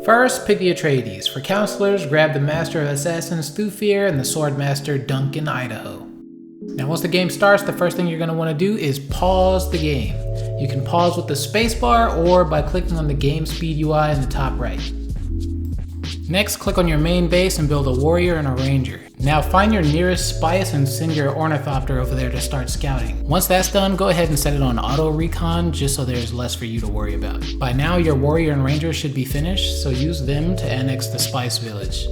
First, pick the Atreides. For counselors, grab the Master of Assassins Thufir and the Swordmaster Duncan Idaho. Now once the game starts, the first thing you're going to want to do is pause the game. You can pause with the spacebar or by clicking on the game speed UI in the top right. Next, click on your main base and build a warrior and a ranger. Now find your nearest spice and send your ornithopter over there to start scouting. Once that's done, go ahead and set it on auto recon just so there's less for you to worry about. By now your warrior and ranger should be finished, so use them to annex the spice village.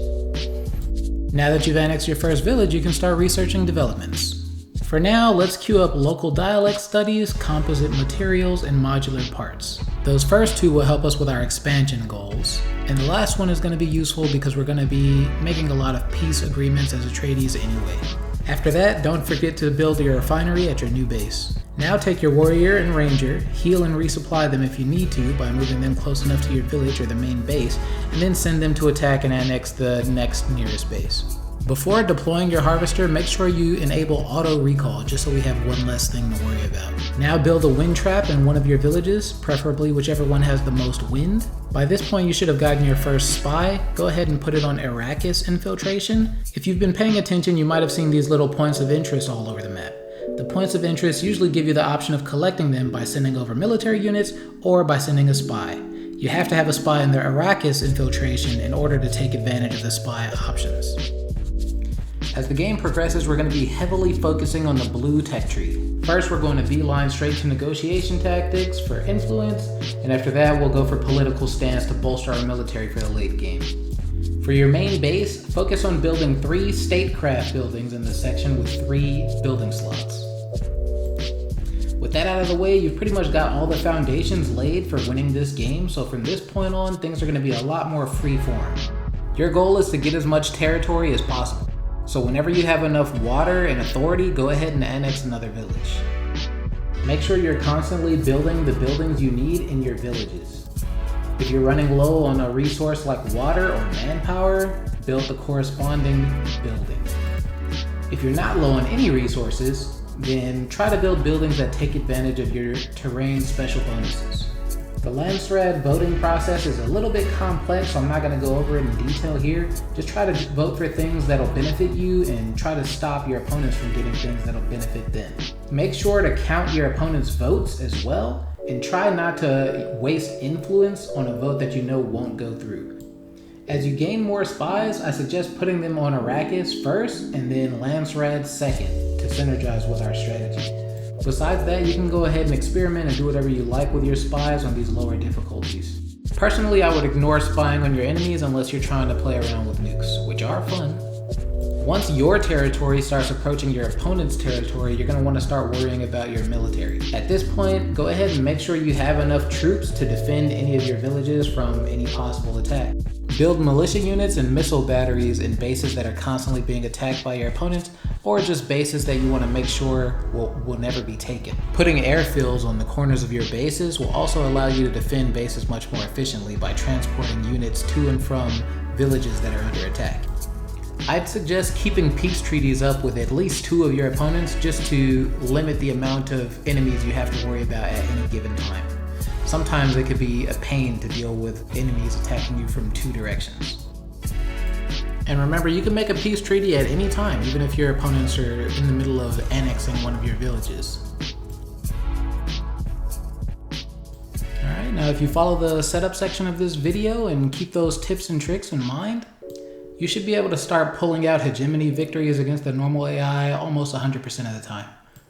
Now that you've annexed your first village, you can start researching developments. For now, let's queue up local dialect studies, composite materials, and modular parts. Those first two will help us with our expansion goals. And the last one is going to be useful because we're going to be making a lot of peace agreements as Atreides anyway. After that, don't forget to build your refinery at your new base. Now take your warrior and ranger, heal and resupply them if you need to by moving them close enough to your village or the main base, and then send them to attack and annex the next nearest base. Before deploying your harvester, make sure you enable auto recall just so we have one less thing to worry about. Now build a wind trap in one of your villages, preferably whichever one has the most wind. By this point you should have gotten your first spy. Go ahead and put it on Arrakis infiltration. If you've been paying attention, you might have seen these little points of interest all over the map. The points of interest usually give you the option of collecting them by sending over military units or by sending a spy. You have to have a spy in the Arrakis infiltration in order to take advantage of the spy options. As the game progresses, we're going to be heavily focusing on the blue tech tree. First, we're going to beeline straight to negotiation tactics for influence, and after that, we'll go for political stance to bolster our military for the late game. For your main base, focus on building 3 statecraft buildings in the section with 3 building slots. With that out of the way, you've pretty much got all the foundations laid for winning this game, so from this point on, things are going to be a lot more free-form. Your goal is to get as much territory as possible. So whenever you have enough water and authority, go ahead and annex another village. Make sure you're constantly building the buildings you need in your villages. If you're running low on a resource like water or manpower, build the corresponding building. If you're not low on any resources, then try to build buildings that take advantage of your terrain special bonuses. The Landsrad voting process is a little bit complex, so I'm not going to go over it in detail here. Just try to vote for things that'll benefit you and try to stop your opponents from getting things that'll benefit them. Make sure to count your opponent's votes as well, and try not to waste influence on a vote that you know won't go through. As you gain more spies, I suggest putting them on Arrakis first and then Landsrad second to synergize with our strategy. Besides that, you can go ahead and experiment and do whatever you like with your spies on these lower difficulties. Personally, I would ignore spying on your enemies unless you're trying to play around with nukes, which are fun. Once your territory starts approaching your opponent's territory, you're going to want to start worrying about your military. At this point, go ahead and make sure you have enough troops to defend any of your villages from any possible attack. Build militia units and missile batteries in bases that are constantly being attacked by your opponents, or just bases that you want to make sure will never be taken. Putting airfields on the corners of your bases will also allow you to defend bases much more efficiently by transporting units to and from villages that are under attack. I'd suggest keeping peace treaties up with at least 2 of your opponents just to limit the amount of enemies you have to worry about at any given time. Sometimes it could be a pain to deal with enemies attacking you from 2 directions. And remember, you can make a peace treaty at any time, even if your opponents are in the middle of annexing one of your villages. Alright, now if you follow the setup section of this video and keep those tips and tricks in mind, you should be able to start pulling out hegemony victories against the normal AI almost 100% of the time.